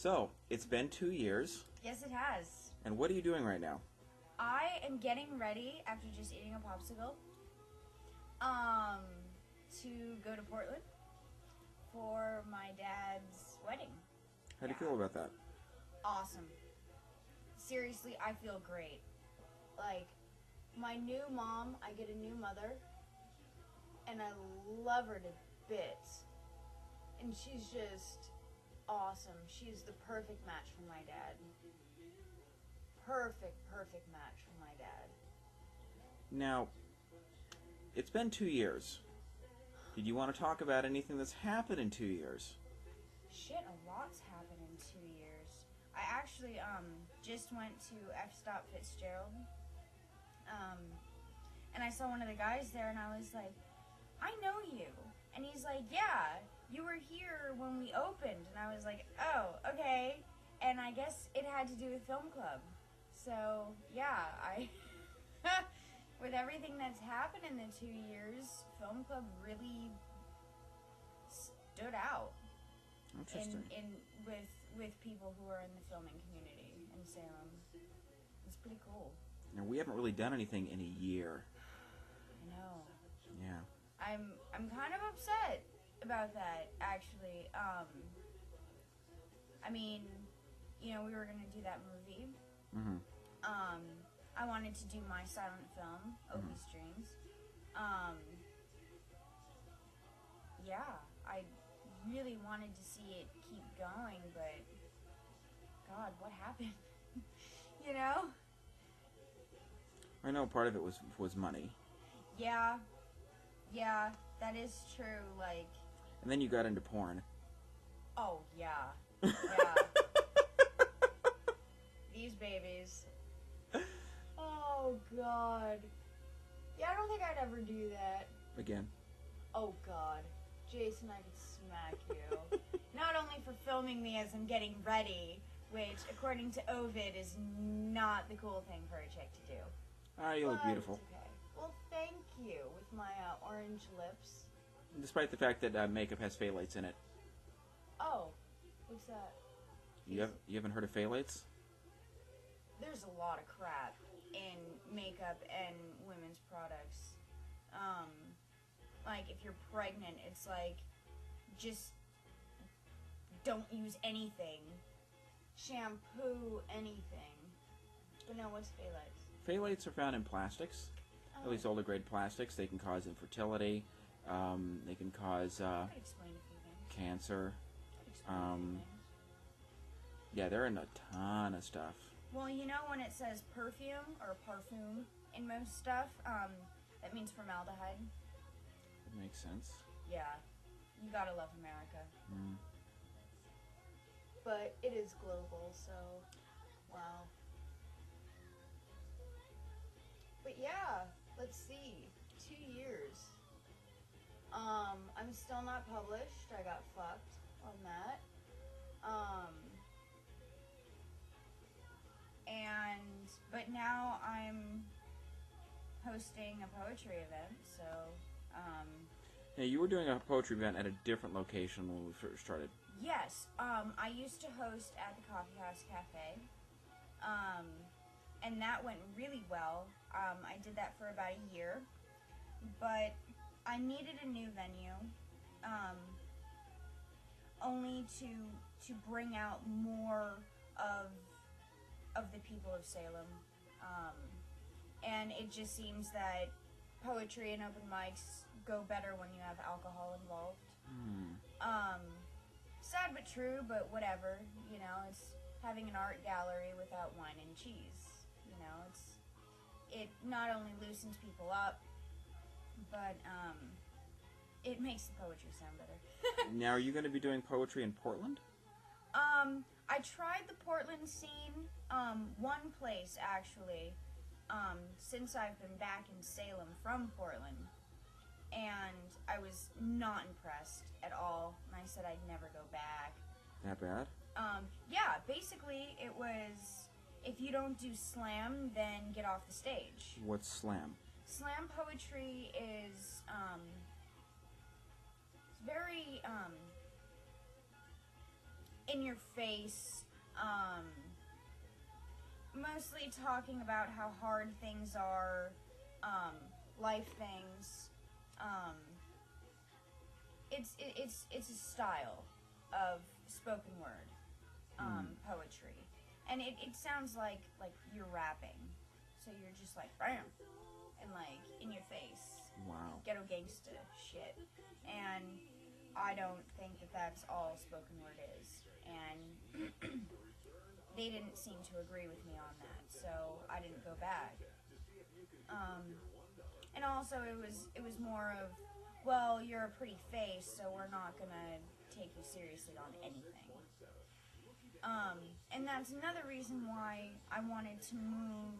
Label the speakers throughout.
Speaker 1: So, it's been 2 years,
Speaker 2: Yes, it has.
Speaker 1: and what are you doing right now?
Speaker 2: I am getting ready after just eating a popsicle to go to Portland for my dad's wedding.
Speaker 1: How do you feel about that?
Speaker 2: Awesome. Seriously, I feel great. Like, my new mom, I get a new mother, and I love her to bits. And she's just awesome. She's the perfect match for my dad. Perfect match for my dad.
Speaker 1: Now, it's been 2 years. Did you want to talk about anything that's happened in 2 years?
Speaker 2: Shit, a lot's happened in 2 years. I actually just went to F Stop Fitzgerald. And I saw one of the guys there, and I was like, I know you. And he's like, yeah, you were here when we opened. And I was like, oh, okay. And I guess it had to do with Film Club. So, yeah, with everything that's happened in the 2 years, Film Club really stood out
Speaker 1: Interesting.
Speaker 2: with people who are in the filming community in Salem. It's pretty cool.
Speaker 1: Now, we haven't really done anything in a year.
Speaker 2: I know.
Speaker 1: Yeah.
Speaker 2: I'm kind of upset about that, actually. I mean, you know, we were gonna do that movie.
Speaker 1: Mm-hmm.
Speaker 2: I wanted to do my silent film, Opie's Dreams. Yeah, I really wanted to see it keep going, but God, what happened? You know?
Speaker 1: I know part of it was money.
Speaker 2: Yeah, that is true. Like,
Speaker 1: And then you got into porn.
Speaker 2: oh yeah. These babies. Oh God. Yeah, I don't think I'd ever do that.
Speaker 1: Again.
Speaker 2: Oh God, Jason, I could smack you. Not only for filming me as I'm getting ready, which, according to Ovid, is not the cool thing for a chick to do.
Speaker 1: Ah, you look
Speaker 2: But
Speaker 1: beautiful.
Speaker 2: it's okay. Well, thank you. With my orange lips.
Speaker 1: Despite the fact that makeup has phthalates in it.
Speaker 2: Oh, what's that?
Speaker 1: You haven't heard of phthalates?
Speaker 2: There's a lot of crap in makeup and women's products. Like, if you're pregnant, it's like, just don't use anything. Shampoo, anything. But no, what's phthalates?
Speaker 1: Phthalates are found in plastics, at least older grade plastics. They can cause infertility. They can cause
Speaker 2: I could explain a few things.
Speaker 1: cancer.
Speaker 2: I could explain a few things.
Speaker 1: Yeah, they're in a ton of stuff.
Speaker 2: Well, you know when it says perfume or parfum in most stuff, that means formaldehyde.
Speaker 1: It makes sense.
Speaker 2: Yeah, you gotta love America.
Speaker 1: Mm.
Speaker 2: But it is global, so wow. But yeah, let's see. 2 years. I'm still not published. I got fucked on that. But now I'm hosting a poetry event, so
Speaker 1: Yeah, you were doing a poetry event at a different location when we first started.
Speaker 2: yes, I used to host at the Coffee House Cafe, and that went really well. I did that for about a year, but I needed a new venue, only to bring out more of the people of Salem, and it just seems that poetry and open mics go better when you have alcohol involved. Sad but true, but whatever. You know, it's having an art gallery without wine and cheese. You know, it not only loosens people up, but it makes the poetry sound better.
Speaker 1: Now, are you going to be doing poetry in Portland?
Speaker 2: I tried the Portland scene, one place actually, since I've been back in Salem from Portland, and I was not impressed at all, and I said I'd never go back.
Speaker 1: That bad?
Speaker 2: Yeah, basically it was, if you don't do slam, then get off the stage.
Speaker 1: What's slam?
Speaker 2: Slam poetry is, it's very, in your face, mostly talking about how hard things are, life things. It's a style of spoken word poetry, and it sounds like you're rapping, so you're just like bam, and like in your face,
Speaker 1: Wow.
Speaker 2: ghetto gangsta shit, and I don't think that that's all spoken word is, and they didn't seem to agree with me on that, so I didn't go back. And also it was more of, well, you're a pretty face, so we're not gonna take you seriously on anything. And that's another reason why I wanted to move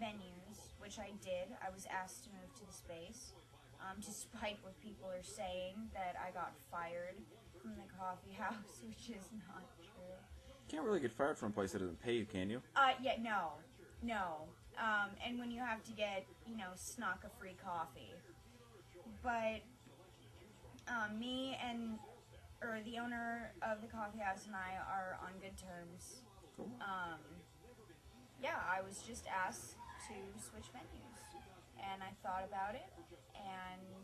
Speaker 2: venues, which I did. I was asked to move to the space, despite what people are saying that I got fired from the coffee house, which is not true.
Speaker 1: Can't really get fired from a place that doesn't pay you, can you?
Speaker 2: Yeah, no. And when you have to get, snuck a free coffee. But me and the owner of the coffee house and I are on good terms.
Speaker 1: Cool.
Speaker 2: Yeah, I was just asked to switch venues, and I thought about it, and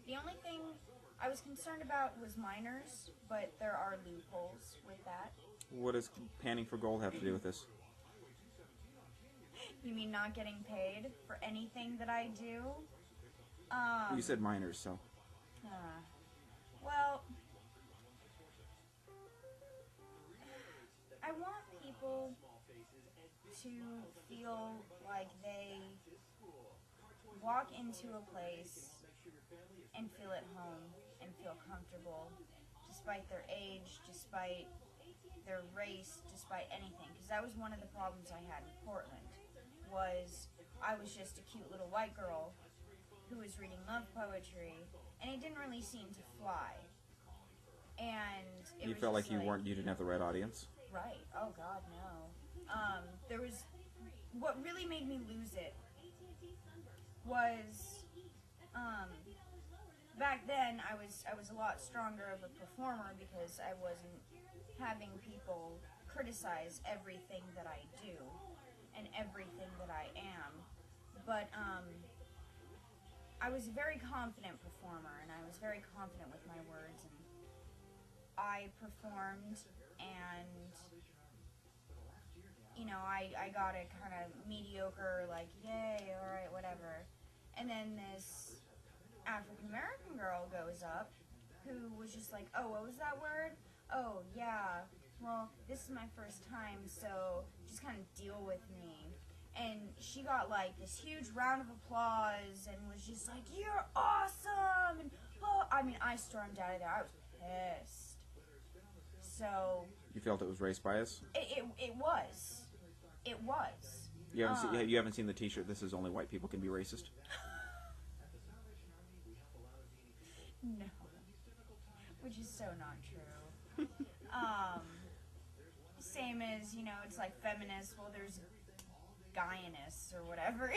Speaker 2: the only thing I was concerned about was minors, but there are loopholes with that.
Speaker 1: What does panning for gold have to do with this?
Speaker 2: You mean not getting paid for anything that I do?
Speaker 1: You said minors, so.
Speaker 2: Well, I want people to feel like they walk into a place and feel at home and feel comfortable, despite their age, despite their race, despite anything. Because that was one of the problems I had in Portland, was I was just a cute little white girl who was reading love poetry, and it didn't really seem to fly. And it
Speaker 1: You
Speaker 2: was
Speaker 1: felt like
Speaker 2: just
Speaker 1: you didn't have the right audience?
Speaker 2: Right. Oh God, no. There was, what really made me lose it was, back then I was a lot stronger of a performer because I wasn't having people criticize everything that I do and everything that I am. But I was a very confident performer, and I was very confident with my words, and I performed, and I got a kind of mediocre, like, yay, alright, whatever. And then this African American girl goes up who was just like, oh, what was that word? Oh, yeah, well, this is my first time, so just kind of deal with me. And she got like this huge round of applause and was just like, you're awesome! And I stormed out of there. I was pissed. So
Speaker 1: You felt it was race bias?
Speaker 2: it was. It was.
Speaker 1: You haven't seen the T-shirt, "This is only white people can be racist"?
Speaker 2: No. Which is so not true. Same as, it's like feminists, well, there's Guyanists or whatever,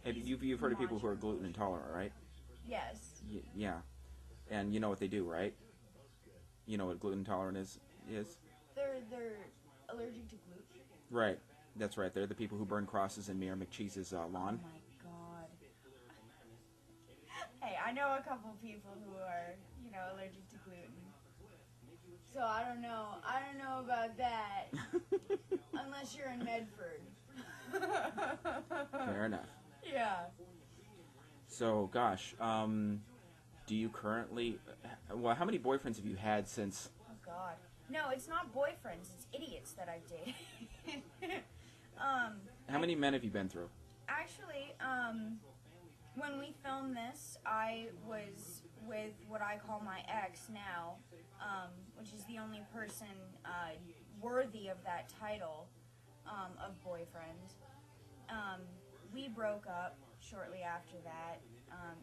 Speaker 1: You've heard of people who are gluten intolerant, right?
Speaker 2: Yes.
Speaker 1: Yeah. And you know what they do, right? You know what gluten intolerant is?
Speaker 2: They're allergic to gluten.
Speaker 1: Right. That's right. They're the people who burn crosses in Mayor McCheese's lawn.
Speaker 2: Oh my God. Hey, I know a couple people who are, allergic to gluten. So I don't know about that. Unless you're in Medford.
Speaker 1: Fair enough.
Speaker 2: Yeah.
Speaker 1: So, gosh, do you currently... Well, how many boyfriends have you had since...
Speaker 2: Oh, God. No, it's not boyfriends. It's idiots that I've dated.
Speaker 1: How many men have you been through?
Speaker 2: Actually, when we filmed this, I was with what I call my ex now, which is the only person worthy of that title of boyfriend. We broke up shortly after that.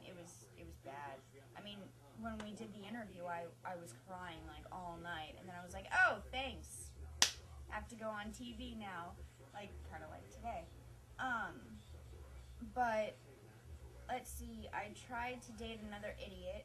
Speaker 2: It was bad. I mean, when we did the interview, I was crying like all night, and then I was like, oh, thanks. I have to go on TV now, like kind of like today. But let's see. I tried to date another idiot